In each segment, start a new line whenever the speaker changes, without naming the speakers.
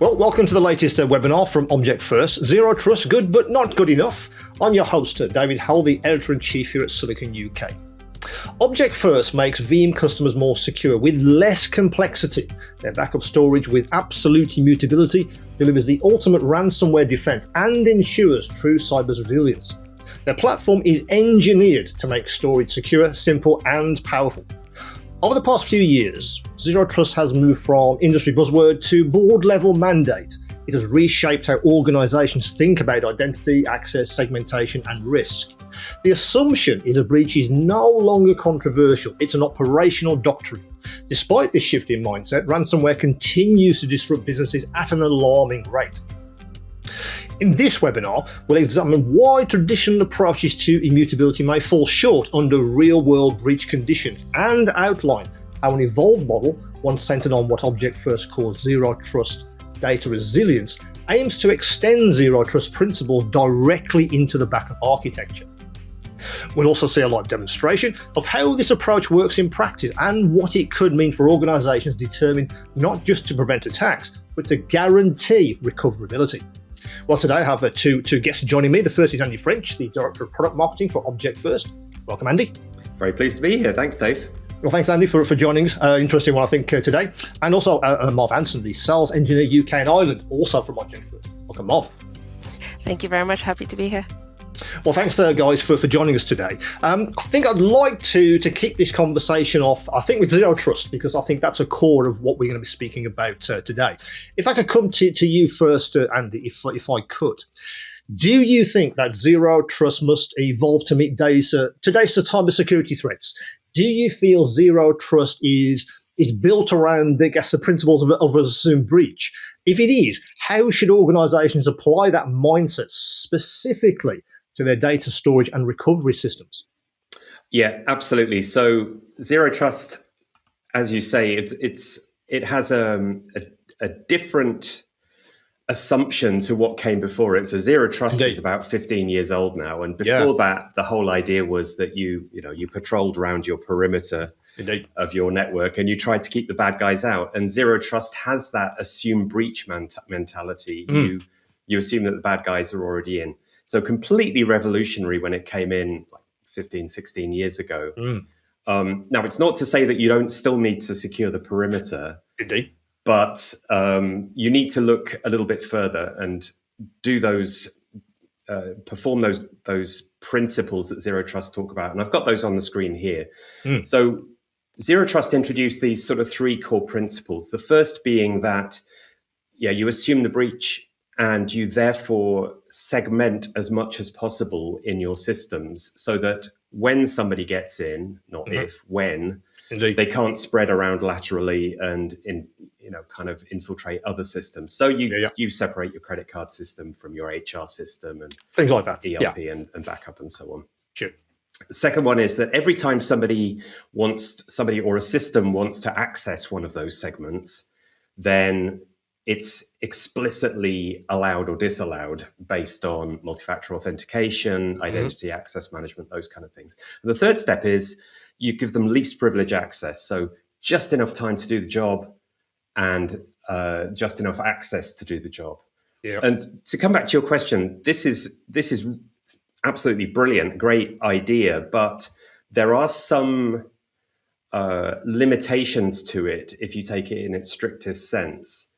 Well, welcome to the latest webinar from Object First. Zero Trust, good but not good enough. I'm your host, David Hull, the Editor-in-Chief here at Silicon UK. Object First makes Veeam customers more secure with less complexity. Their backup storage with absolute immutability delivers the ultimate ransomware defense and ensures true cyber resilience. Their platform is engineered to make storage secure, simple, and powerful. Over the past few years, Zero Trust has moved from industry buzzword to board-level mandate. It has reshaped how organizations think about identity, access, segmentation, and risk. The assumption is a breach is no longer controversial, it's an operational doctrine. Despite this shift in mindset, ransomware continues to disrupt businesses at an alarming rate. In this webinar, we'll examine why traditional approaches to immutability may fall short under real-world breach conditions and outline how an evolved model, one centered on what Object First calls Zero Trust data resilience, aims to extend Zero Trust principles directly into the backup architecture. We'll also see a live demonstration of how this approach works in practice and what it could mean for organizations determined not just to prevent attacks, but to guarantee recoverability. Well, today I have two guests joining me. The first is Andy French, the Director of Product Marketing for Object First. Welcome, Andy.
Very pleased to be here. Thanks, Dave.
Well, thanks, Andy, for joining us. Interesting one, I think, today. And also Marve Anson, the Sales Engineer UK and Ireland, also from Object First. Welcome, Marve.
Thank you very much. Happy to be here.
Well, thanks, guys, for joining us today. I think I'd like to kick this conversation off, I think, with Zero Trust, because I think that's a core of what we're going to be speaking about today. If I could come to you first, Andy, if I could. Do you think that Zero Trust must evolve to meet today's cybersecurity threats? Do you feel Zero Trust is built around, I guess, the principles of assumed breach? If it is, how should organizations apply that mindset specifically to their data storage and recovery systems?
Yeah, absolutely. So Zero Trust, as you say, it has a different assumption to what came before it. So Zero Trust is about 15 years old now, and before that, the whole idea was that you patrolled around your perimeter of your network and you tried to keep the bad guys out. And Zero Trust has that assume breach mentality. You assume that the bad guys are already in. So completely revolutionary when it came in like 15, 16 years ago. Now, it's not to say that you don't still need to secure the perimeter.
Indeed.
But you need to look a little bit further and do those, perform those principles that Zero Trust talk about. And I've got those on the screen here. So Zero Trust introduced these sort of three core principles. The first being that, you assume the breach and you therefore segment as much as possible in your systems so that when somebody gets in, not if, when,
Indeed.
They can't spread around laterally and kind of infiltrate other systems. So you separate your credit card system from your HR system and
things like that,
ERP and backup and so on.
Sure.
The second one is that every time somebody or a system wants to access one of those segments, then it's explicitly allowed or disallowed based on multi-factor authentication, identity access management, those kind of things. And the third step is you give them least privilege access. So just enough time to do the job and just enough access to do the job. Yeah. And to come back to your question, this is absolutely brilliant, great idea, but there are some limitations to it if you take it in its strictest sense,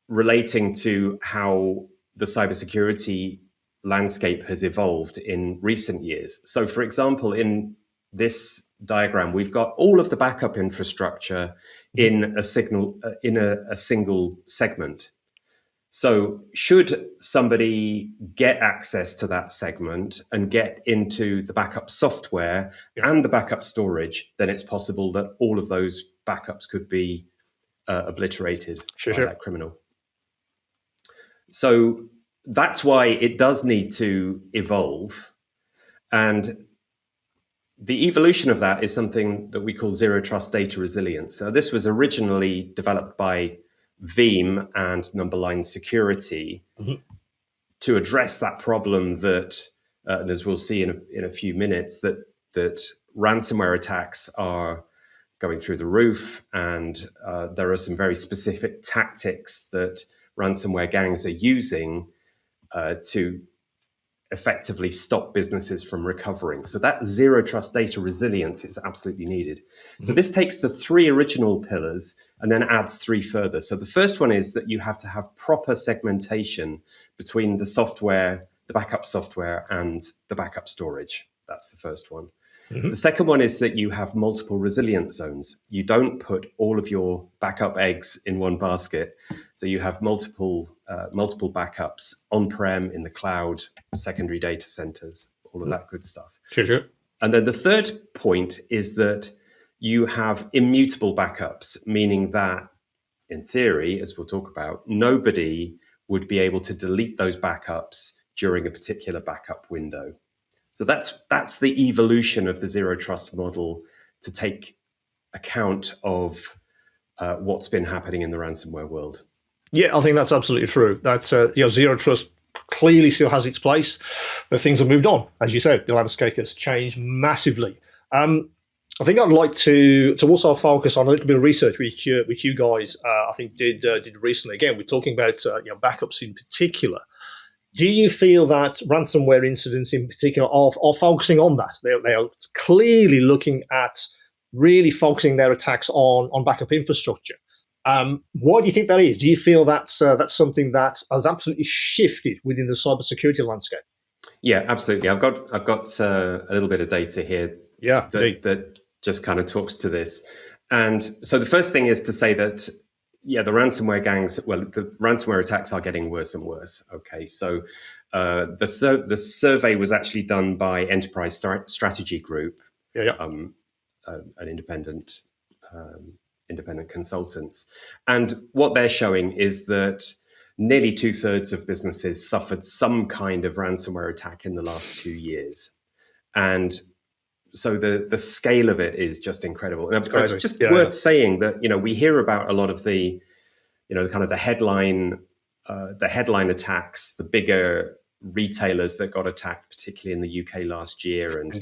relating to how the cybersecurity landscape has evolved in recent years. So, for example, in this diagram, we've got all of the backup infrastructure in a single segment. So should somebody get access to that segment and get into the backup software and the backup storage, then it's possible that all of those backups could be obliterated by that criminal. So that's why it does need to evolve. And the evolution of that is something that we call Zero Trust data resilience. So this was originally developed by Veeam and Numberline Security to address that problem that, and as we'll see in a few minutes, that ransomware attacks are going through the roof, and there are some very specific tactics that ransomware gangs are using to effectively stop businesses from recovering. So that zero trust data resilience is absolutely needed. So this takes the 3 original pillars and then adds 3 further. So the first one is that you have to have proper segmentation between the software, the backup software, and the backup storage. That's the first one. The second one is that you have multiple resilience zones. You don't put all of your backup eggs in one basket. So you have multiple backups on-prem, in the cloud, secondary data centers, all of that good stuff.
Sure.
And then the third point is that you have immutable backups, meaning that, in theory, as we'll talk about, nobody would be able to delete those backups during a particular backup window. So that's the evolution of the zero trust model to take account of what's been happening in the ransomware world. Yeah,
I think that's absolutely true. That zero trust clearly still has its place, but things have moved on. As you said, the landscape has changed massively. I think I'd like to also focus on a little bit of research which you guys I think did recently. Again, we're talking about backups in particular. Do you feel that ransomware incidents in particular are focusing on that? They are clearly looking at really focusing their attacks on backup infrastructure. Why do you think that is? Do you feel that's something that has absolutely shifted within the cybersecurity landscape?
Yeah, absolutely. I've got a little bit of data here that just kind of talks to this. And so the first thing is to say that the ransomware gangs, the ransomware attacks are getting worse and worse. Okay, so the survey was actually done by Enterprise Strategy Group, an independent consultants, and what they're showing is that nearly 2/3 of businesses suffered some kind of ransomware attack in the last 2 years, and so the scale of it is just incredible. And it's just worth saying that we hear about a lot of the kind of the headline attacks, the bigger retailers that got attacked, particularly in the UK last year, and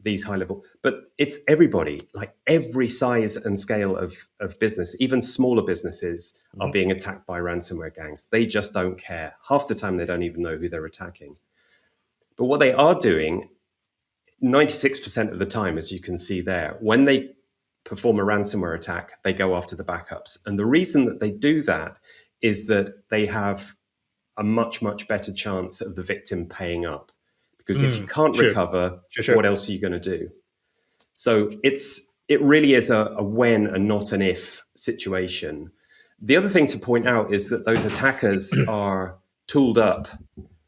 these high level. But it's everybody, like every size and scale of business, even smaller businesses are being attacked by ransomware gangs. They just don't care. Half the time they don't even know who they're attacking. But what they are doing, 96% of the time, as you can see there, when they perform a ransomware attack, they go after the backups. And the reason that they do that is that they have a much, much better chance of the victim paying up. Because if you can't recover, what else are you going to do? So it really is a when and not an if situation. The other thing to point out is that those attackers are tooled up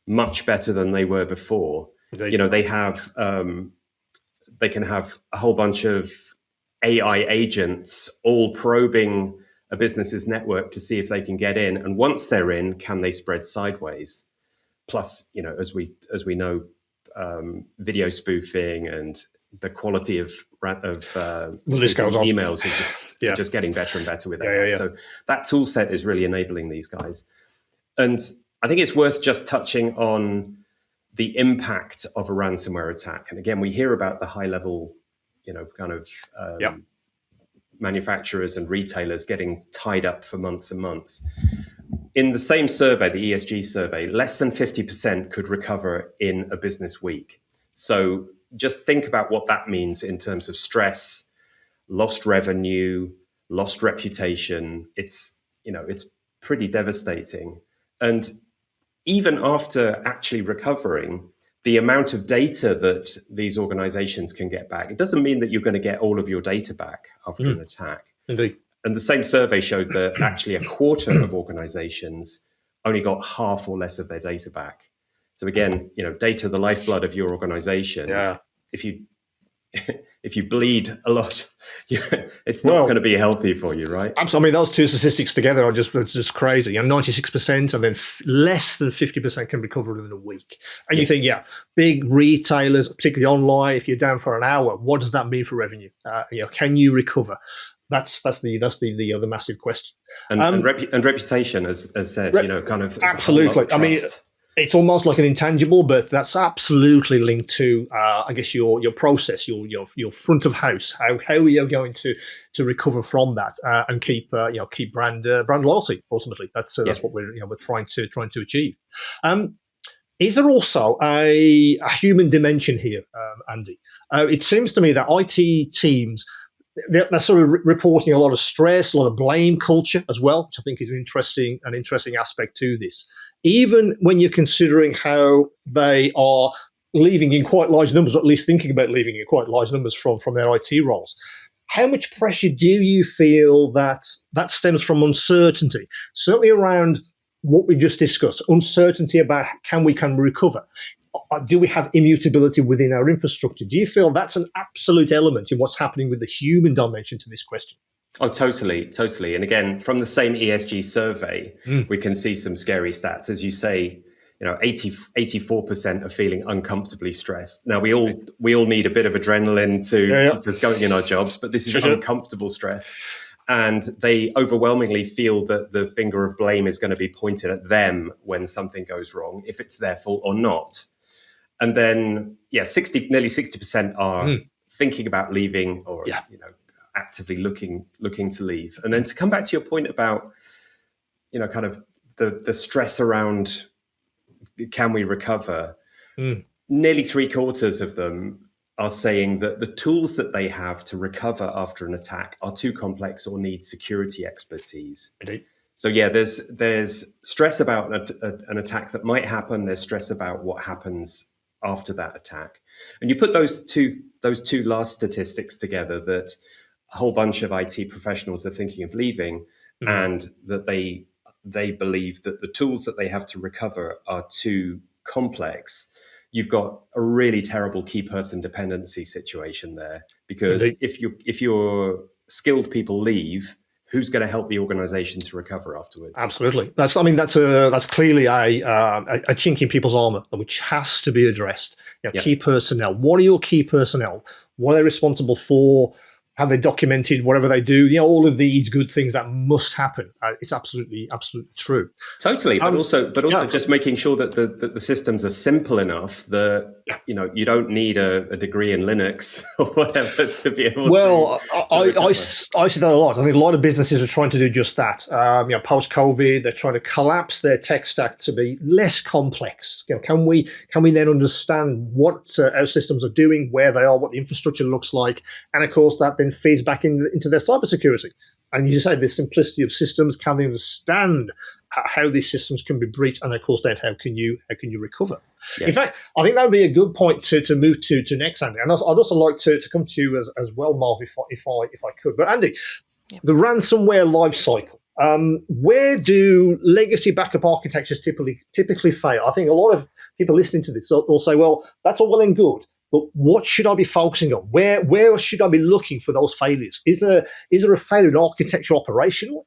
much better than they were before. They can have a whole bunch of AI agents all probing a business's network to see if they can get in, and once they're in, can they spread sideways? Plus, as we know, video spoofing and the quality of emails is just getting better and better with AI. So that tool set is really enabling these guys, and I think it's worth just touching on the impact of a ransomware attack. And again, we hear about the high level, manufacturers and retailers getting tied up for months and months. In the same survey, the ESG survey, less than 50% could recover in a business week. So just think about what that means in terms of stress, lost revenue, lost reputation. It's pretty devastating. And even after actually recovering, the amount of data that these organizations can get back, it doesn't mean that you're going to get all of your data back after an attack.
Indeed.
And the same survey showed that actually a quarter of organizations only got half or less of their data back. So again, data, the lifeblood of your organization. Yeah. If you bleed a lot, it's not going to be healthy for you, right?
Absolutely. I mean, those two statistics together are just crazy. 96% and then less than 50% can recover within a week. And you think, big retailers, particularly online, if you're down for an hour, what does that mean for revenue? Can you recover? That's the other massive question.
And reputation, as said, kind of
absolutely.
I mean,
It's almost like an intangible, but that's absolutely linked to, I guess, your process, your front of house. How are you going to recover from that and keep keep brand loyalty? Ultimately, that's what we're trying to achieve. Is there also a human dimension here, Andy? It seems to me that IT teams, they're sort of reporting a lot of stress, a lot of blame culture as well, which I think is an interesting aspect to this. Even when you're considering how they are leaving in quite large numbers, or at least thinking about leaving in quite large numbers from their IT roles, how much pressure do you feel that stems from uncertainty? Certainly around what we just discussed, uncertainty about can we recover. Do we have immutability within our infrastructure? Do you feel that's an absolute element in what's happening with the human dimension to this question?
Oh, totally. And again, from the same ESG survey, we can see some scary stats. As you say, 84% are feeling uncomfortably stressed. Now, we all need a bit of adrenaline to keep us going in our jobs, but this is uncomfortable stress. And they overwhelmingly feel that the finger of blame is going to be pointed at them when something goes wrong, if it's their fault or not. And then, nearly 60% are thinking about leaving or, actively looking to leave. And then to come back to your point about, kind of the stress around can we recover, nearly 3/4 of them are saying that the tools that they have to recover after an attack are too complex or need security expertise.
Indeed.
So there's stress about an attack that might happen. There's stress about what happens after that attack, and you put those two last statistics together, that a whole bunch of IT professionals are thinking of leaving, and that they believe that the tools that they have to recover are too complex. You've got a really terrible key person dependency situation there, because Indeed. if your skilled people leave, who's going to help the organization to recover afterwards?
Absolutely. That's clearly a chink in people's armor, which has to be addressed. Key personnel. What are your key personnel? What are they responsible for? Have they documented whatever they do? All of these good things that must happen. It's absolutely true.
Totally, but also just making sure that the systems are simple enough that you don't need a degree in Linux or whatever to be able. Well,
I see that a lot. I think a lot of businesses are trying to do just that. Post COVID, they're trying to collapse their tech stack to be less complex. Can we then understand what our systems are doing, where they are, what the infrastructure looks like, and of course that then feeds back into their cybersecurity. And you say the simplicity of systems, can they understand how these systems can be breached, and of course then how can you recover? Yeah. In fact, I think that would be a good point to move to next, Andy. And I'd also like to come to you as well, Marve, if I could. But Andy, the ransomware life cycle. Where do legacy backup architectures typically fail? I think a lot of people listening to this, they'll say, well, that's all well and good, but what should I be focusing on? Where should I be looking for those failures? Is there a failure in architecture operationally,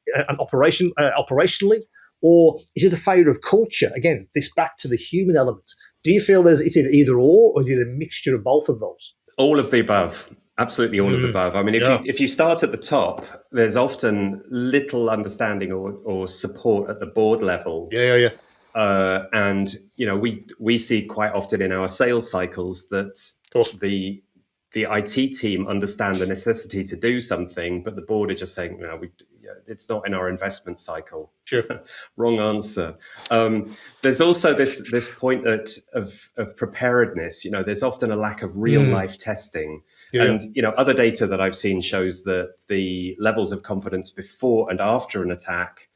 or is it a failure of culture? Again, this back to the human element. Do you feel it's either or is it a mixture of both of those?
All of the above. Absolutely all of the above. I mean, if you start at the top, there's often little understanding or support at the board level.
Yeah.
And we see quite often in our sales cycles that the IT team understand the necessity to do something, but the board are just saying, it's not in our investment cycle.
Sure.
Wrong answer. There's also this point of preparedness. There's often a lack of real life testing. Yeah. And, other data that I've seen shows that the levels of confidence before and after an attack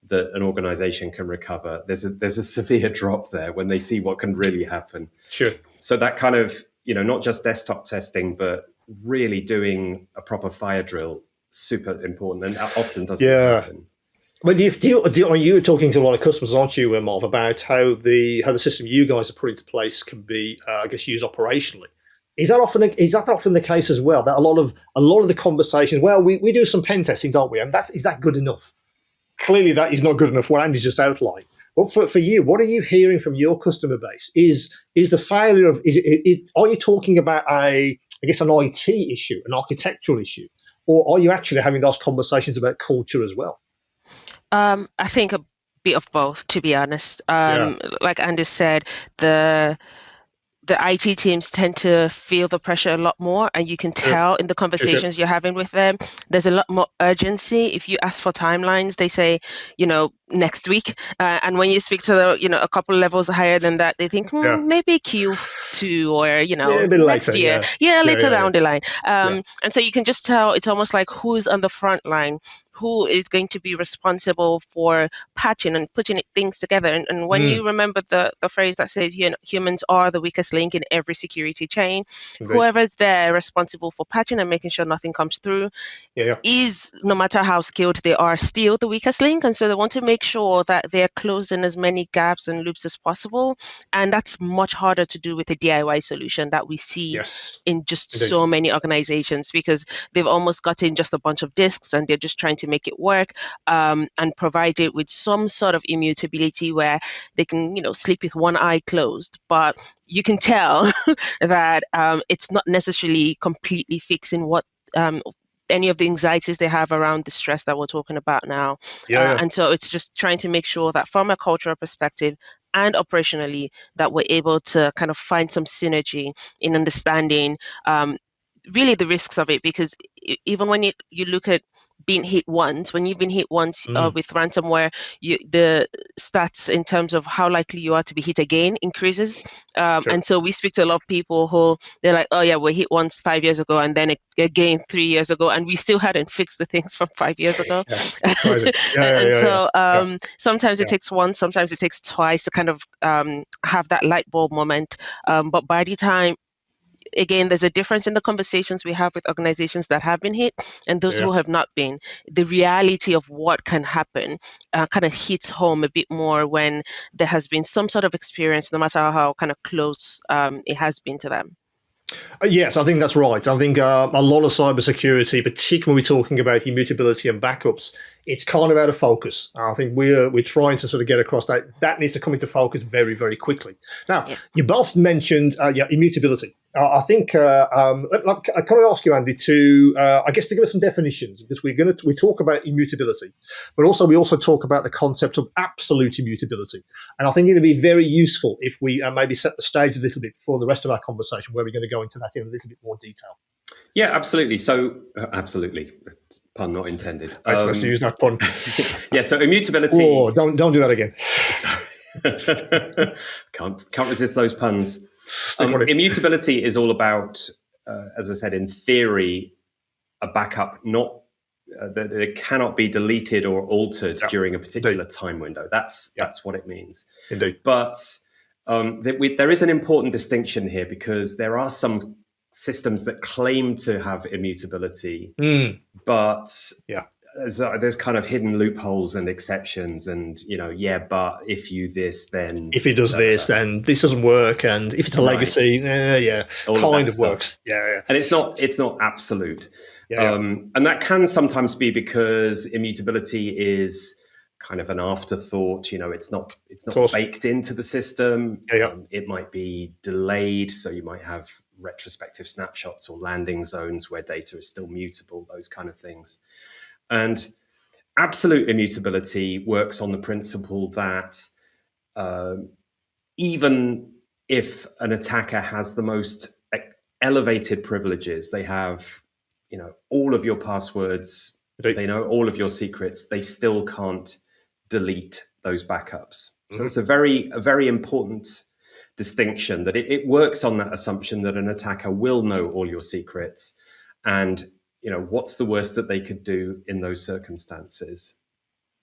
that an organization can recover, there's a severe drop there when they see what can really happen.
Sure.
So that kind of, not just desktop testing, but really doing a proper fire drill, super important, and often doesn't happen.
But you're talking to a lot of customers, aren't you, Marv, about how the system you guys are putting into place can be, used operationally. Is that often the case as well? That a lot of the conversations, well, we do some pen testing, don't we? And is that good enough? Clearly, that is not good enough. What Andy's just outlined. But for you, what are you hearing from your customer base? Is the failure of are you talking about an IT issue, an architectural issue, or are you actually having those conversations about culture as well?
I think bit of both, to be honest.
Yeah.
Like Andy said, the IT teams tend to feel the pressure a lot more, and you can
Sure.
tell in the conversations you're having with them, there's a lot more urgency. If you ask for timelines, they say, next week. And when you speak to a couple levels higher than that, they think maybe Q2 or,
a bit
next
later,
year. Later down the line. And so you can just tell, it's almost like who's on the front line, who is going to be responsible for patching and putting things together. And when you remember the phrase that says, humans are the weakest link in every security chain, whoever's there responsible for patching and making sure nothing comes through is, no matter how skilled they are, still the weakest link. And so they want to make sure that they're closing as many gaps and loops as possible. And that's much harder to do with a DIY solution that we see in just so many organizations, because they've almost got in just a bunch of disks and they're just trying to make it work and provide it with some sort of immutability where they can, sleep with one eye closed. But you can tell that it's not necessarily completely fixing what any of the anxieties they have around the stress that we're talking about now. And so it's just trying to make sure that from a cultural perspective and operationally, that we're able to kind of find some synergy in understanding really the risks of it. Because even when you look at being hit once, when you've been hit once with ransomware, the stats in terms of how likely you are to be hit again increases. And so we speak to a lot of people who they're like, oh yeah, we hit once 5 years ago and then again 3 years ago, and we still hadn't fixed the things from 5 years ago. Sometimes it takes once, sometimes it takes twice to kind of have that light bulb moment. But by the time, again, there's a difference in the conversations we have with organizations that have been hit and those who have not been. The reality of what can happen kind of hits home a bit more when there has been some sort of experience, no matter how kind of close it has been to them.
Yes, I think that's right. I think a lot of cybersecurity, particularly when we're talking about immutability and backups, it's kind of out of focus. I think we're trying to sort of get across that needs to come into focus very, very quickly. Now, you both mentioned immutability. I think I kind of ask you, Andy, to I guess to give us some definitions, because we talk about immutability, but also we talk about the concept of absolute immutability. And I think it'd be very useful if we maybe set the stage a little bit for the rest of our conversation, where we're going to go into that in a little bit more detail.
Yeah, absolutely. So, absolutely. Pun not intended.
I was supposed to use that pun.
So immutability.
Oh, don't do that again.
Sorry. Can't resist those puns. Immutability is all about, as I said, in theory, a backup not that it cannot be deleted or altered during a particular time window. That's what it means.
Indeed.
But there is an important distinction here, because there are some systems that claim to have immutability, but there's kind of hidden loopholes and exceptions, and but if you this, then
if it does this, then this doesn't work, and if it's a legacy, kind of works.
And it's not absolute. And that can sometimes be because immutability is kind of an afterthought. It's not baked into the system. It might be delayed, so you might have retrospective snapshots or landing zones where data is still mutable, those kind of things. And absolute immutability works on the principle that even if an attacker has the most elevated privileges, they have all of your passwords, they know all of your secrets, they still can't delete those backups. So it's a very important distinction, that it works on that assumption that an attacker will know all your secrets, and what's the worst that they could do in those circumstances.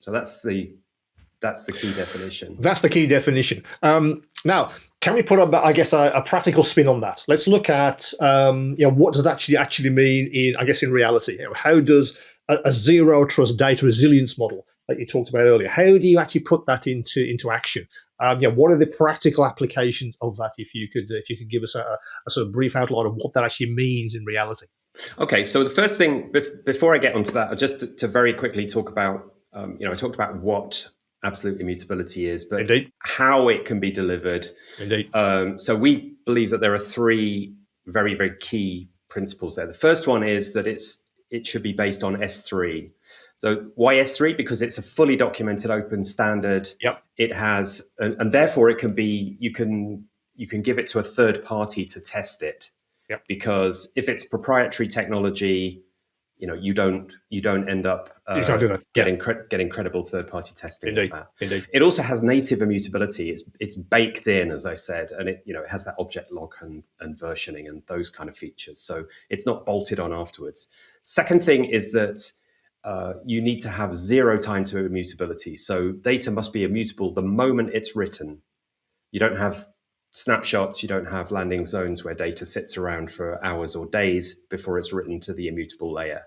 So that's the key definition.
That's the key definition. Now, can we put a practical spin on that? Let's look at what does that actually mean in reality. How does a zero trust data resilience model that you talked about earlier, how do you actually put that into action? What are the practical applications of that? If you could give us a sort of brief outline of what that actually means in reality.
Okay, so the first thing before I get onto that, just to very quickly talk about, I talked about what absolute immutability is, but how it can be delivered.
Indeed.
So we believe that there are three very, very key principles there. The first one is that it should be based on S3. So why S3? Because it's a fully documented open standard.
Yep.
It has, and therefore it can be, you can give it to a third party to test it.
Yep.
Because if it's proprietary technology, you don't end up
you can't do that.
getting credible third party testing.
Indeed.
Of that.
Indeed.
It also has native immutability. It's baked in, as I said, and it has that object lock and versioning and those kind of features. So it's not bolted on afterwards. Second thing is that you need to have zero time to immutability. So data must be immutable the moment it's written. You don't have snapshots, you don't have landing zones where data sits around for hours or days before it's written to the immutable layer.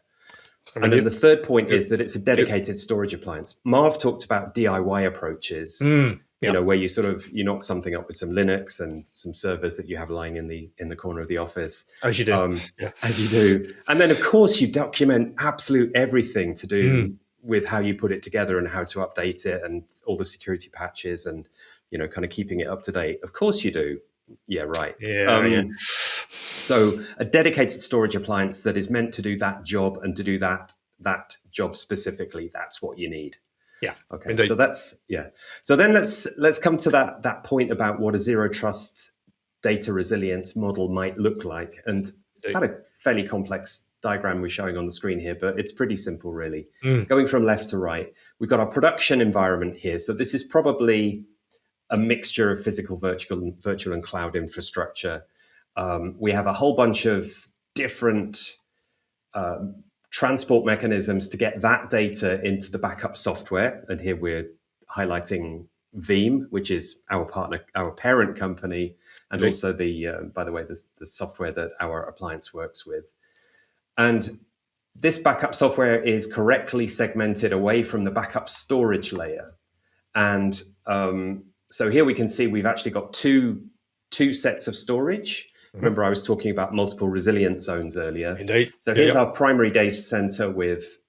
And then the third point is that it's a dedicated storage appliance. Marve talked about DIY approaches, where you you knock something up with some Linux and some servers that you have lying in the corner of the office.
As you do.
As you do. And then, of course, you document absolute everything to do with how you put it together and how to update it and all the security patches and, kind of keeping it up to date. Of course you do. Yeah, right. So a dedicated storage appliance that is meant to do that job and to do that job specifically, that's what you need.
Yeah.
Okay.
Indeed.
So so then let's come to that point about what a zero trust data resilience model might look like. And kind of fairly complex diagram we're showing on the screen here, but it's pretty simple really. Going from left to right, we've got our production environment here. So this is probably a mixture of physical, virtual and cloud infrastructure. We have a whole bunch of different transport mechanisms to get that data into the backup software. And here we're highlighting Veeam, which is our parent company, and also by the way, the software that our appliance works with. And this backup software is correctly segmented away from the backup storage layer. And so here we can see we've actually got two sets of storage. Remember, I was talking about multiple resilience zones earlier.
Indeed.
So here's our primary data center with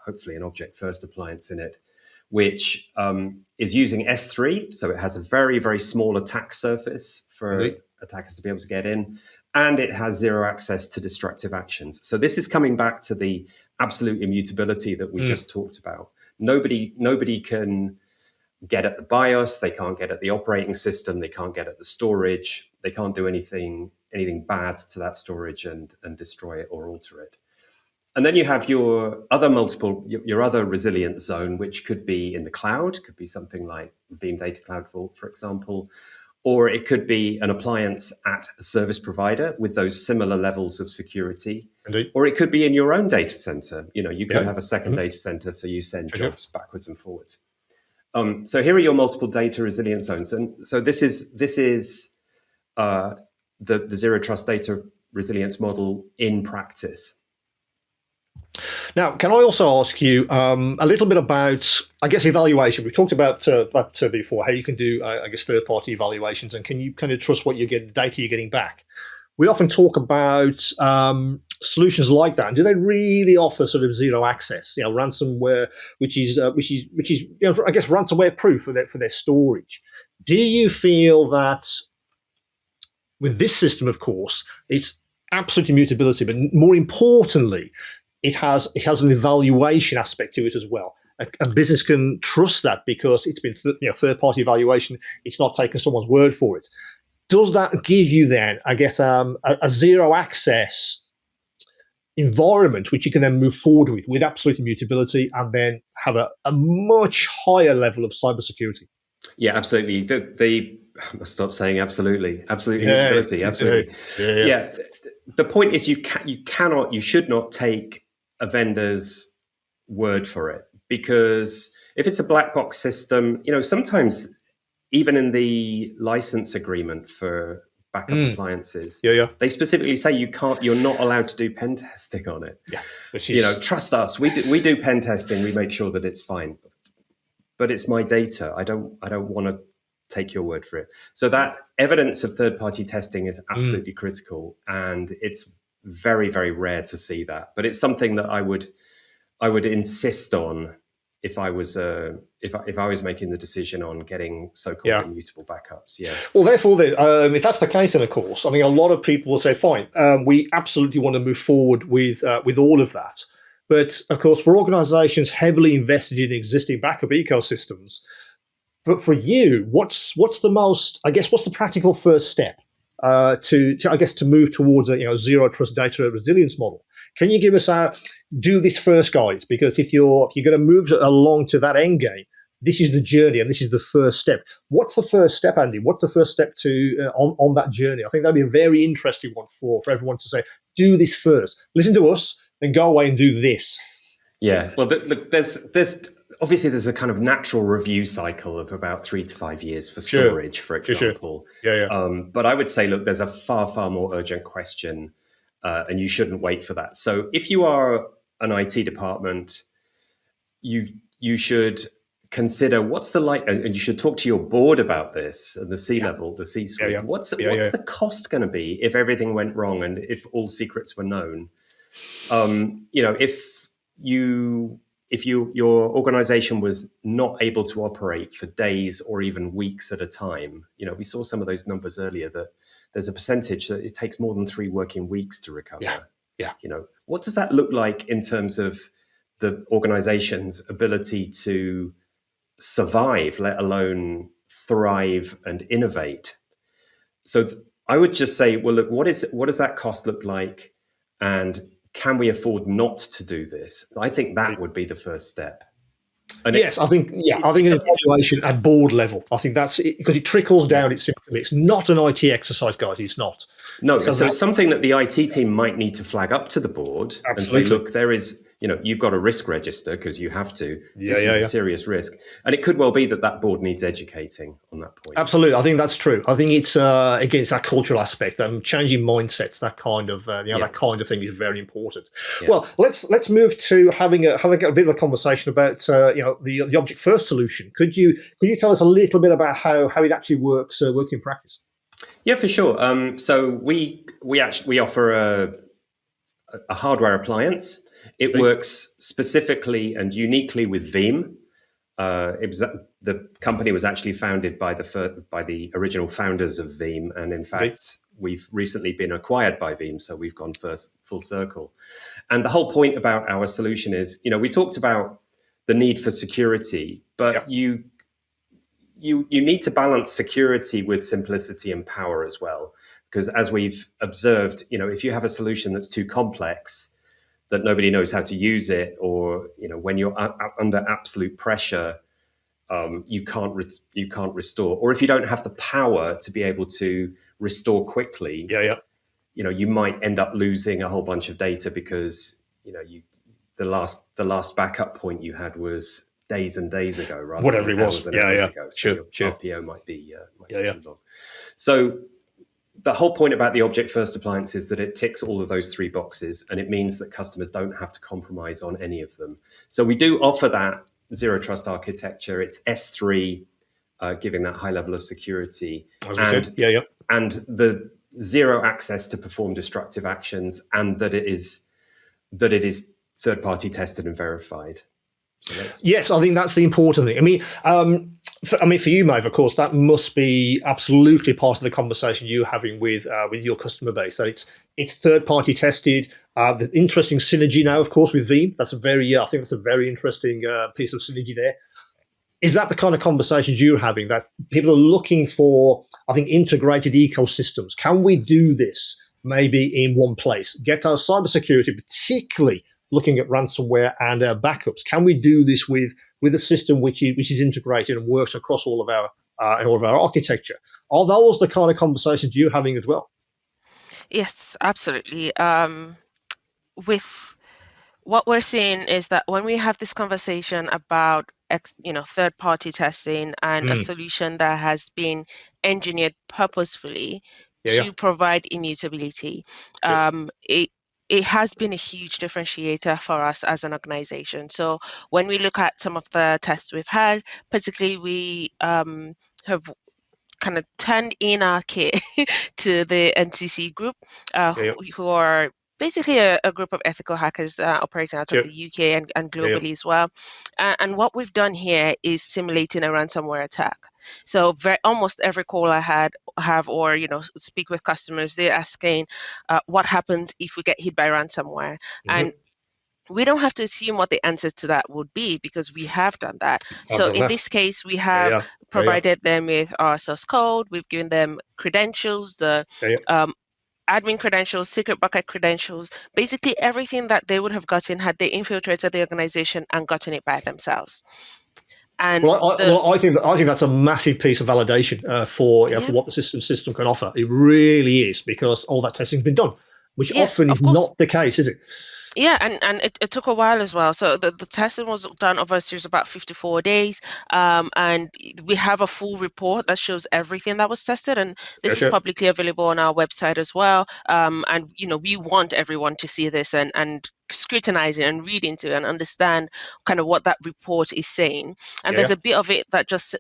hopefully an object-first appliance in it, which is using S3. So it has a very, very small attack surface for attackers to be able to get in. And it has zero access to destructive actions. So this is coming back to the absolute immutability that we just talked about. Nobody can get at the BIOS. They can't get at the operating system. They can't get at the storage. They can't do anything bad to that storage and destroy it or alter it. And then you have your other resilience zone, which could be in the cloud, could be something like Veeam Data Cloud Vault, for example, or it could be an appliance at a service provider with those similar levels of security.
Indeed.
Or it could be in your own data center. You could have a second data center, so you send jobs backwards and forwards. So here are your multiple data resilience zones. And so this is the zero trust data resilience model in practice.
Now, can I also ask you a little bit about, I guess, evaluation? We've talked about that before, how you can do, third-party evaluations, and can you kind of trust what you get, the data you're getting back? We often talk about solutions like that, and do they really offer sort of zero access? Ransomware, which is I guess ransomware proof for their storage. Do you feel that with this system, of course, it's absolute immutability, but more importantly, it has an evaluation aspect to it as well. A business can trust that because it's been third-party evaluation. It's not taking someone's word for it. Does that give you then, I guess, a zero access environment which you can then move forward with absolute immutability and then have a much higher level of cybersecurity?
Yeah, absolutely. I must stop saying absolutely. Absolute immutability. Absolutely. Yeah. The point is you should not take a vendor's word for it, because if it's a black box system, sometimes even in the license agreement for backup appliances, they specifically say you're not allowed to do pen testing on it. Yeah, trust us. We do pen testing. We make sure that it's fine, but it's my data. I don't want to take your word for it. So that evidence of third-party testing is absolutely critical, and it's very, very rare to see that. But it's something that I would insist on if I was making the decision on getting so-called immutable backups. Yeah.
Well, therefore, if that's the case, then of course, I think a lot of people will say, "Fine, we absolutely want to move forward with all of that." But of course, for organizations heavily invested in existing backup ecosystems, for you, what's the most, I guess, what's the practical first step to move towards a zero trust data resilience model? Can you give us do this first, guys? Because if you're going to move along to that end game, this is the journey and this is the first step. What's the first step, Andy? What's the first step to on that journey? I think that'd be a very interesting one for everyone to say, do this first. Listen to us, then go away and do this.
Yeah. Well, look, there's obviously there's a kind of natural review cycle of about 3 to 5 years for storage, for example.
Sure. Yeah.
But I would say, look, there's a far more urgent question, and you shouldn't wait for that. So if you are an IT department, you should consider what's the and you should talk to your board about this and the C-level, the C-suite.
Yeah.
What's the cost going to be if everything went wrong and if all secrets were known? If your organization was not able to operate for days or even weeks at a time, we saw some of those numbers earlier, that there's a percentage that it takes more than 3 working weeks to recover.
Yeah.
What does that look like in terms of the organization's ability to survive, let alone thrive and innovate? So I would just say, well, look, what does that cost look like? And can we afford not to do this? I think that would be the first step. And
yes, I think an evaluation at board level. I think that's it, because it trickles down. It's not an IT exercise, guys. It's not.
No, so it's something that the IT team might need to flag up to the board.
Absolutely.
And say, look, there is, you've got a risk register because you have to. This is a serious risk. And it could well be that board needs educating on that point.
Absolutely. I think that's true. I think it's, again, it's that cultural aspect and changing mindsets, that kind of, that kind of thing is very important. Yeah. Well, let's move to having a bit of a conversation about, the object first solution. Could you tell us a little bit about how it actually works in practice?
Yeah, for sure. So we offer a hardware appliance. It works specifically and uniquely with Veeam. The company was actually founded by the original founders of Veeam, and in fact, we've recently been acquired by Veeam, so we've gone full circle. And the whole point about our solution is, we talked about the need for security, but you need to balance security with simplicity and power as well. Because as we've observed, if you have a solution that's too complex, that nobody knows how to use it, or when you're under absolute pressure, you can't restore. Or if you don't have the power to be able to restore quickly, you might end up losing a whole bunch of data because the last backup point you had was days and days ago, rather
whatever
than
it was.
hours ago. So
Sure.
RPO might be too long. So the whole point about the object first appliance is that it ticks all of those 3 boxes, and it means that customers don't have to compromise on any of them. So we do offer that zero trust architecture. It's S3, giving that high level of security, and the zero access to perform destructive actions, and that it is third party tested and verified. So
yes, I think that's the important thing. For you, Marve, of course, that must be absolutely part of the conversation you're having with your customer base. That it's third-party tested. The interesting synergy now, of course, with Veeam. I think that's a very interesting piece of synergy there. Is that the kind of conversations you're having? That people are looking for, I think, integrated ecosystems. Can we do this maybe in one place? Get our cybersecurity, particularly looking at ransomware and backups. Can we do this with a system which is integrated and works across all of our architecture? Are those the kind of conversations you're having as well?
Yes, absolutely. With what we're seeing is that when we have this conversation about third-party testing and a solution that has been engineered purposefully to provide immutability, it has been a huge differentiator for us as an organization. So when we look at some of the tests we've had, particularly we have kind of turned in our kit to the NCC group, who are basically a group of ethical hackers operating out of the UK and globally as well. And what we've done here is simulating a ransomware attack. So almost every call I have or speak with customers, they're asking what happens if we get hit by ransomware. And we don't have to assume what the answer to that would be because we have done that.
I've
So
done
in
that.
this case, we
Yeah,
have
yeah.
provided them with our source code. We've given them credentials, the admin credentials, secret bucket credentials, basically everything that they would have gotten had they infiltrated the organization and gotten it by themselves. And
well, I think that's a massive piece of validation for what the system can offer. It really is, because all that testing's been done, which often is not the case, is it?
Yeah, and it took a while as well. So the testing was done over a series of about 54 days. And we have a full report that shows everything that was tested. And this is publicly available on our website as well. And, we want everyone to see this and scrutinize it and read into it and understand kind of what that report is saying. And there's a bit of it that just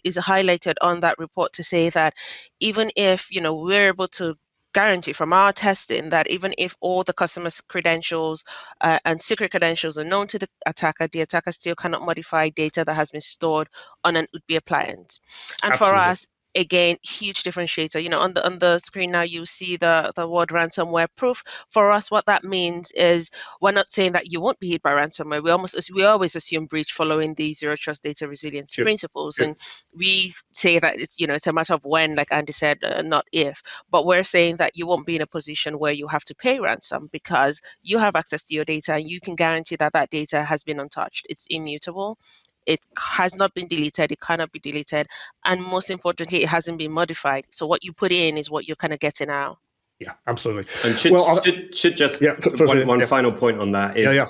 is highlighted on that report to say that even if, we're able to guarantee from our testing that even if all the customer's credentials and secret credentials are known to the attacker still cannot modify data that has been stored on an would-be appliance. And for us, again, huge differentiator. On the screen now, you see the word ransomware proof. For us, what that means is we're not saying that you won't be hit by ransomware. We always assume breach following the zero trust data resilience principles, and we say that it's a matter of when, like Andy said, not if. But we're saying that you won't be in a position where you have to pay ransom because you have access to your data and you can guarantee that that data has been untouched. It's immutable. It has not been deleted. It cannot be deleted. And most importantly, it hasn't been modified. So what you put in is what you're kind of getting out.
Yeah, absolutely.
And should just one final point on that is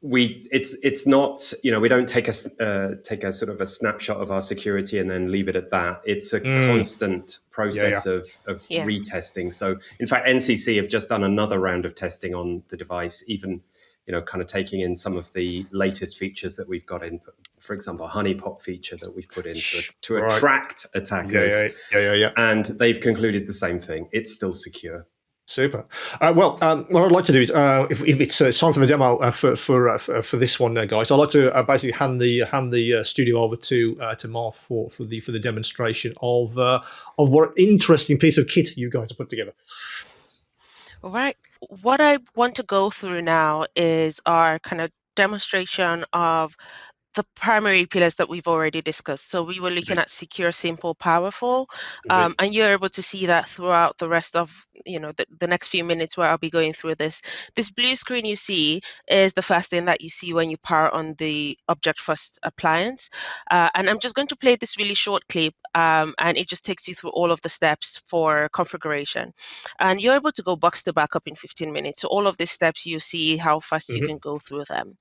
it's not, we don't take a sort of a snapshot of our security and then leave it at that. It's a constant process of retesting. So in fact, NCC have just done another round of testing on the device, even kind of taking in some of the latest features that we've got in, for example, a honeypot fearcher that we've put in to attract attackers. And they've concluded the same thing. It's still secure.
Super. What I'd like to do is, if it's time for the demo for this one, guys, I'd like to basically hand the studio over to Marve for the demonstration of what an interesting piece of kit you guys have put together.
All right. What I want to go through now is our kind of demonstration of the primary pillars that we've already discussed. So we were looking at secure, simple, powerful, and you're able to see that throughout the rest of the next few minutes where I'll be going through this. This blue screen you see is the first thing that you see when you power on the Object First appliance, and I'm just going to play this really short clip, and it just takes you through all of the steps for configuration, and you're able to go box to backup in 15 minutes. So all of these steps, you see how fast you can go through them.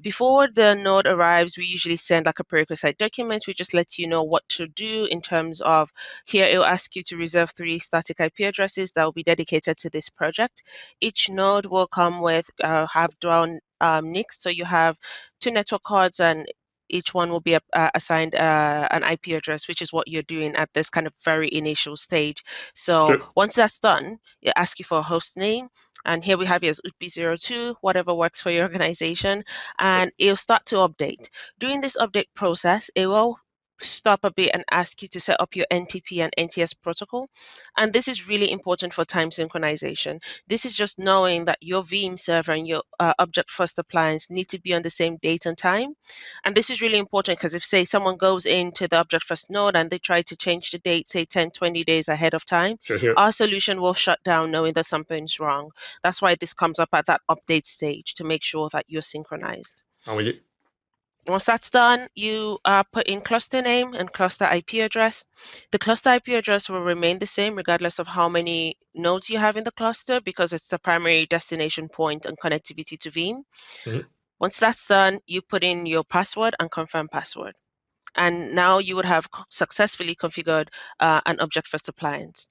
Before the node arrives, we usually send like a prerequisite document. We just let you know what to do in terms of, here it will ask you to reserve 3 static IP addresses that will be dedicated to this project. Each node will come with have dual NICs, so you have 2 network cards and each one will be assigned an IP address, which is what you're doing at this kind of very initial stage. So once that's done, it asks you for a host name. And here we have it as UTB02, whatever works for your organization. And it'll start to update. During this update process, it will stop a bit and ask you to set up your NTP and NTS protocol. And this is really important for time synchronization. This is just knowing that your VM server and your Object First appliance need to be on the same date and time. And this is really important because if, say, someone goes into the Object First node and they try to change the date, say 10, 20 days ahead of time, our solution will shut down knowing that something's wrong. That's why this comes up at that update stage to make sure that you're synchronized. Once that's done, you put in cluster name and cluster IP address. The cluster IP address will remain the same regardless of how many nodes you have in the cluster because it's the primary destination point and connectivity to VM. Once that's done, you put in your password and confirm password. And now you would have successfully configured an Object First appliance.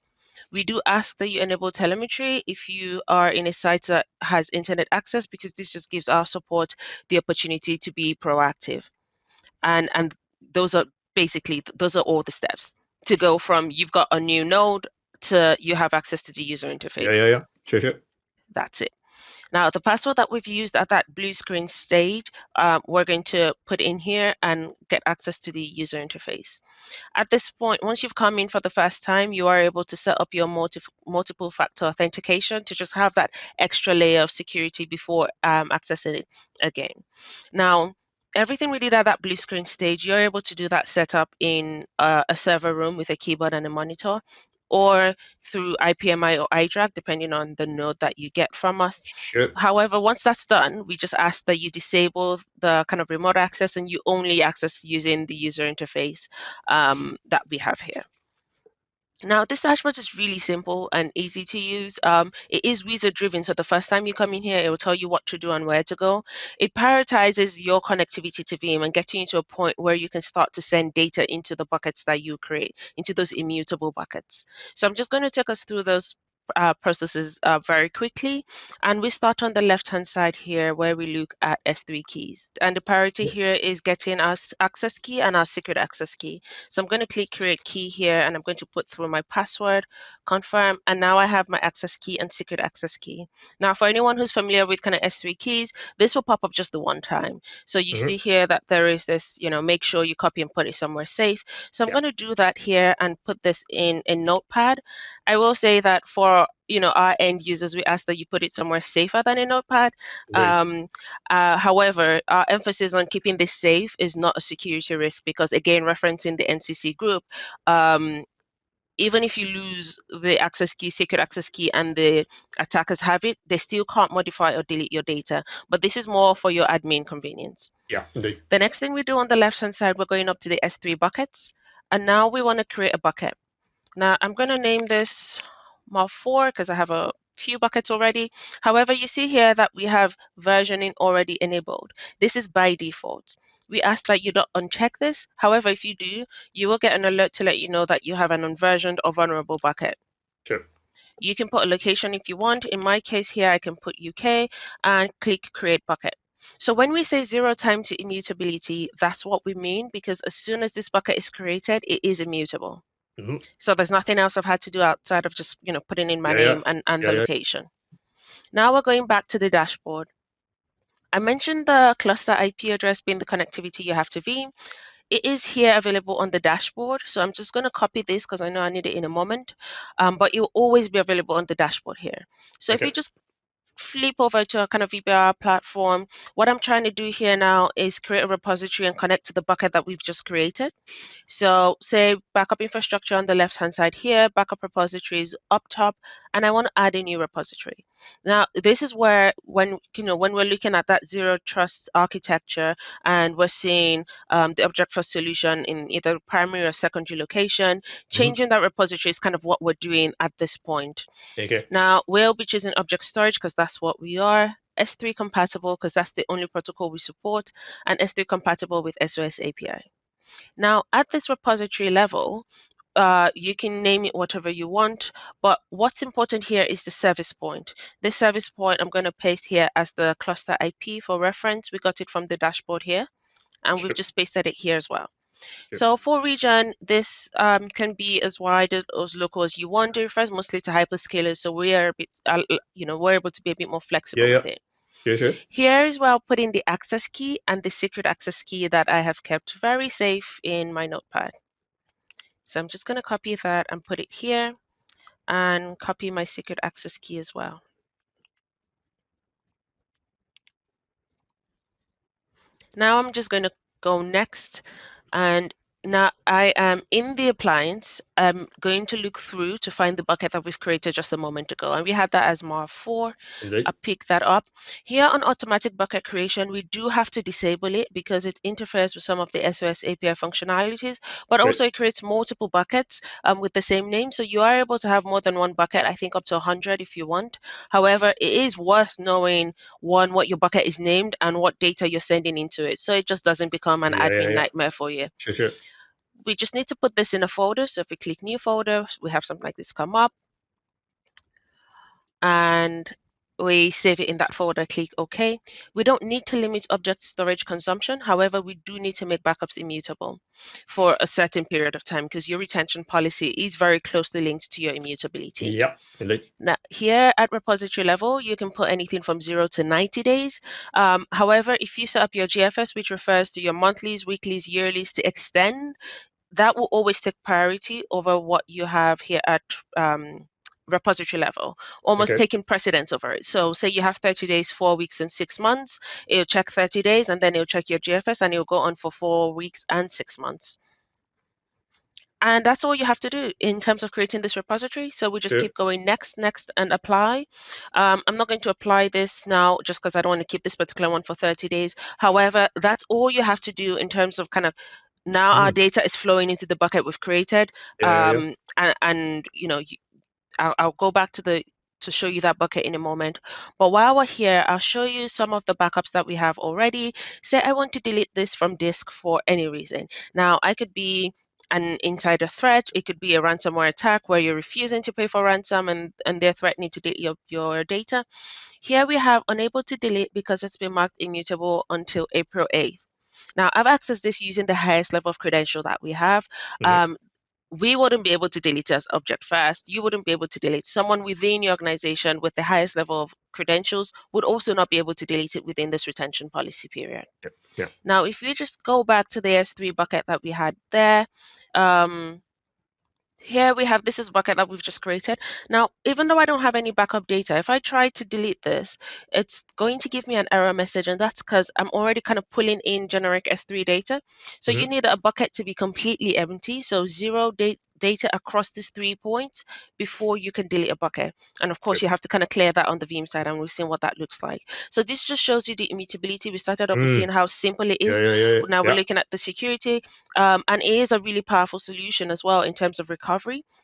We do ask that you enable telemetry if you are in a site that has internet access, because this just gives our support the opportunity to be proactive. And those are all the steps to go from you've got a new node to you have access to the user interface.
Sure.
That's it. Now, the password that we've used at that blue screen stage, we're going to put in here and get access to the user interface. At this point, once you've come in for the first time, you are able to set up your multiple factor authentication to just have that extra layer of security before accessing it again. Now, everything we did at that blue screen stage, you're able to do that setup in a server room with a keyboard and a monitor, or through IPMI or iDRAG, depending on the node that you get from us.
Sure.
However, once that's done, we just ask that you disable the kind of remote access and you only access using the user interface that we have here. Now, this dashboard is really simple and easy to use. It is wizard driven, so the first time you come in here, it will tell you what to do and where to go. It prioritizes your connectivity to Veeam and getting you to a point where you can start to send data into the buckets that you create, into those immutable buckets. So I'm just going to take us through those processes very quickly, and we start on the left hand side here where we look at S3 keys, and the priority here is getting our access key and our secret access key. So I'm going to click create key here, and I'm going to put through my password, confirm, and now I have my access key and secret access key. Now, for anyone who's familiar with kind of S3 keys, this will pop up just the one time. So you see here that there is this, make sure you copy and put it somewhere safe. So I'm going to do that here and put this in a notepad. I will say that for our end users, we ask that you put it somewhere safer than a notepad. However, our emphasis on keeping this safe is not a security risk because, again, referencing the NCC group, even if you lose the access key, secret access key, and the attackers have it, they still can't modify or delete your data. But this is more for your admin convenience.
Yeah, indeed.
The next thing we do on the left-hand side, we're going up to the S3 buckets, and now we want to create a bucket. Now, I'm going to name this Marve 4 because I have a few buckets already. However, you see here that we have versioning already enabled. This is by default. We ask that you don't uncheck this. However, if you do, you will get an alert to let you know that you have an unversioned or vulnerable bucket.
Sure.
You can put a location if you want. In my case here, I can put UK and click create bucket. So when we say 0 time to immutability, that's what we mean, because as soon as this bucket is created, it is immutable. So there's nothing else I've had to do outside of just putting in my name and the location. Now we're going back to the dashboard. I mentioned the cluster IP address being the connectivity you have to Veeam. It is here available on the dashboard. So I'm just going to copy this because I know I need it in a moment. But it will always be available on the dashboard here. So if you just flip over to a kind of VBR platform, what I'm trying to do here now is create a repository and connect to the bucket that we've just created. So say backup infrastructure on the left-hand side here, backup repositories up top, and I want to add a new repository. Now, this is where when we're looking at that zero trust architecture and we're seeing the object first solution in either primary or secondary location, changing that repository is kind of what we're doing at this point. Now, we'll be choosing object storage because that's what we are. S3 compatible because that's the only protocol we support, and S3 compatible with SOS API. Now, at this repository level, you can name it whatever you want, but what's important here is the service point. This service point I'm going to paste here as the cluster IP for reference. We got it from the dashboard here, and we've just pasted it here as well. So for region, this can be as wide or as local as you want. It refers mostly to hyperscalers, so we are a bit, we're able to be a bit more flexible with it. Here is where I'll put in the access key and the secret access key that I have kept very safe in my notepad. So I'm just going to copy that and put it here and copy my secret access key as well. Now I'm just going to go next, and now I am in the appliance. I'm going to look through to find the bucket that we've created just a moment ago, and we had that as Marve 4. I pick that up. Here on automatic bucket creation, we do have to disable it because it interferes with some of the SOS API functionalities, but also it creates multiple buckets with the same name. So you are able to have more than one bucket, I think up to 100 if you want. However, it is worth knowing, one, what your bucket is named and what data you're sending into it, so it just doesn't become an admin nightmare for you. We just need to put this in a folder. So if we click new folder, we have something like this come up. And We save it in that folder, click OK. We don't need to limit object storage consumption. However, we do need to make backups immutable for a certain period of time because your retention policy is very closely linked to your immutability.
Yep, indeed.
Now, here at repository level, you can put anything from 0 to 90 days. However, if you set up your GFS, which refers to your monthlies, weeklies, yearlies to extend, that will always take priority over what you have here at repository level, almost
Okay.
taking precedence over it. So say you have 30 days, 4 weeks, and 6 months, it'll check 30 days, and then it'll check your GFS, and it'll go on for 4 weeks and 6 months. And that's all you have to do in terms of creating this repository. So we just
Yeah.
keep going next, and apply. I'm not going to apply this now just because I don't want to keep this particular one for 30 days. However, that's all you have to do in terms of kind of now our data is flowing into the bucket we've created.
Yeah.
And I'll go back to show you that bucket in a moment. But while we're here, I'll show you some of the backups that we have already. Say I want to delete this from disk for any reason. Now, I could be an insider threat. It could be a ransomware attack where you're refusing to pay for ransom and they're threatening to delete your data. Here we have unable to delete because it's been marked immutable until April 8th. Now, I've accessed this using the highest level of credential that we have. We wouldn't be able to delete as object first. You wouldn't be able to delete. Someone within your organization with the highest level of credentials would also not be able to delete it within this retention policy period.
Yeah.
Now, if we just go back to the S3 bucket that we had there, here we have, this is bucket that we've just created. Now, even though I don't have any backup data, if I try to delete this, it's going to give me an error message, and that's because I'm already kind of pulling in generic S3 data. So you need a bucket to be completely empty, so zero data across these 3 points before you can delete a bucket. And of course, you have to kind of clear that on the Veeam side, and we've seen what that looks like. So this just shows you the immutability. We started off with seeing how simple it is. Now we're looking at the security, and it is a really powerful solution as well in terms of recovery.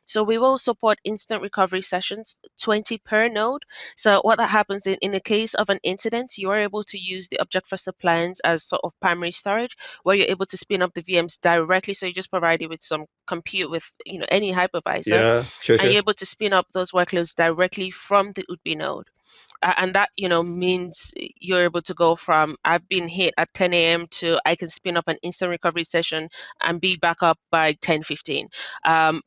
So we will support instant recovery sessions, 20 per node. So what that happens in the case of an incident, you are able to use the object first appliance as sort of primary storage, where you're able to spin up the VMs directly. So you just provide it with some compute with any hypervisor, and you're able to spin up those workloads directly from the UDB node. And that means you're able to go from I've been hit at 10 a.m. to I can spin up an instant recovery session and be back up by 10:15,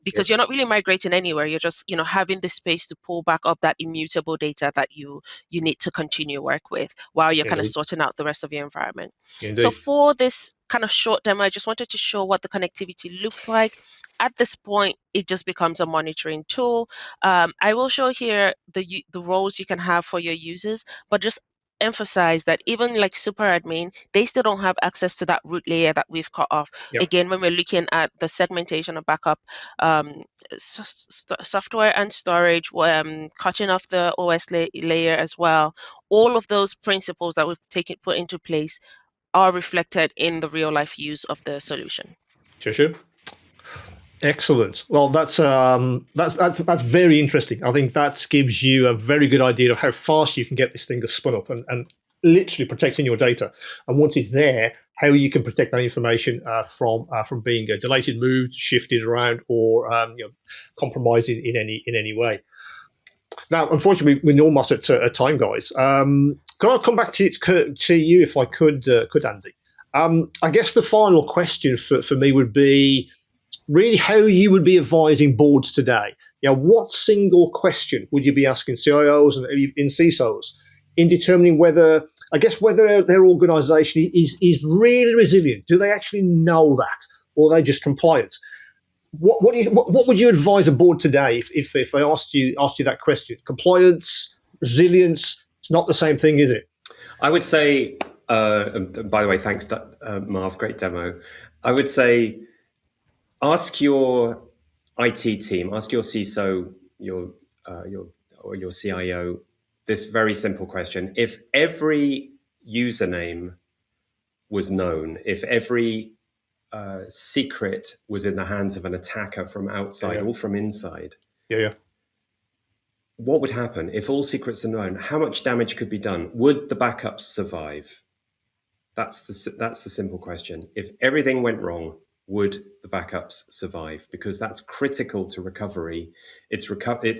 because you're not really migrating anywhere. You're just having the space to pull back up that immutable data that you need to continue work with while you're kind of sorting out the rest of your environment. So for this kind of short demo, I just wanted to show what the connectivity looks like. At this point, it just becomes a monitoring tool. I will show here the roles you can have for your users, but just emphasize that even like super admin, they still don't have access to that root layer that we've cut off. Again, when we're looking at the segmentation of backup, software and storage, cutting off the OS layer as well, all of those principles that we've put into place are reflected in the real life use of the solution.
Sure. Excellent. Well, that's very interesting. I think that gives you a very good idea of how fast you can get this thing to spun up and literally protecting your data. And once it's there, how you can protect that information from being deleted, moved, shifted around, or compromised in any way. Now, unfortunately, we're almost at time, guys. Can I come back to you if I could, Andy? I guess the final question for me would be really how you would be advising boards today. What single question would you be asking CIOs and in CISOs in determining whether their organization is really resilient? Do they actually know that, or are they just compliant? What would you advise a board today if they asked you that question? Compliance, resilience, it's not the same thing, is it?
I would say, and by the way, thanks, Marv, great demo. I would say, ask your IT team, ask your CISO, your CIO, this very simple question. If every username was known, if every secret was in the hands of an attacker from outside or from inside, what would happen? If all secrets are known, how much damage could be done? Would the backups survive? That's the simple question. If everything went wrong, would the backups survive? Because that's critical to recovery. It's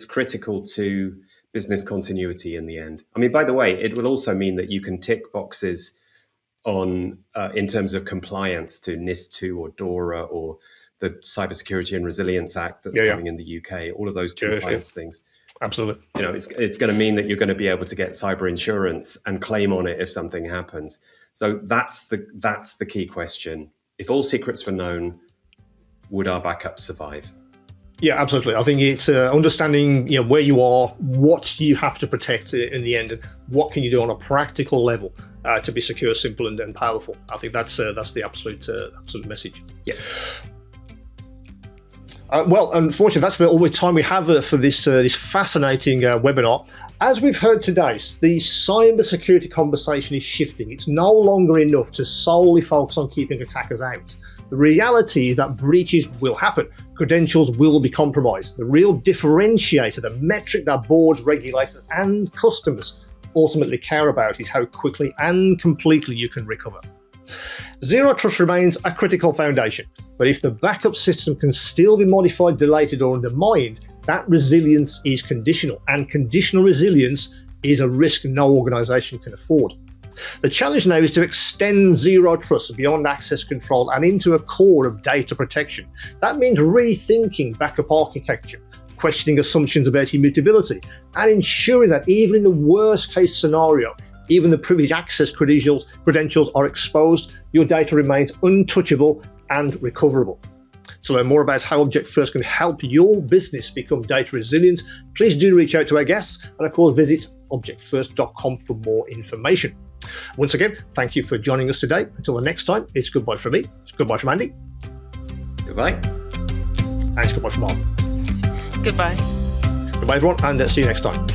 critical to business continuity in the end. I mean, by the way, it will also mean that you can tick boxes on in terms of compliance to NIS2 or DORA or the Cybersecurity and Resilience Act that's coming in the UK, all of those compliance things.
Absolutely.
You know, it's going to mean that you're going to be able to get cyber insurance and claim on it if something happens. So that's the key question. If all secrets were known, would our backup survive?
Yeah, absolutely. I think it's understanding where you are, what you have to protect in the end, and what can you do on a practical level to be secure, simple, and powerful. I think that's the absolute message. Yeah. Well, unfortunately, that's all the time we have for this fascinating webinar. As we've heard today, the cybersecurity conversation is shifting. It's no longer enough to solely focus on keeping attackers out. The reality is that breaches will happen. Credentials will be compromised. The real differentiator, the metric that boards, regulators, and customers ultimately care about is how quickly and completely you can recover. Zero Trust remains a critical foundation, but if the backup system can still be modified, deleted, or undermined, that resilience is conditional, and conditional resilience is a risk no organisation can afford. The challenge now is to extend Zero Trust beyond access control and into a core of data protection. That means rethinking backup architecture, questioning assumptions about immutability, and ensuring that even in the worst case scenario, even the privileged access credentials are exposed, your data remains untouchable and recoverable. To learn more about how Object First can help your business become data resilient, please do reach out to our guests and of course visit objectfirst.com for more information. Once again, thank you for joining us today. Until the next time, it's goodbye from me, it's goodbye from Andy.
Goodbye.
And it's goodbye from Marve.
Goodbye.
Goodbye everyone, and see you next time.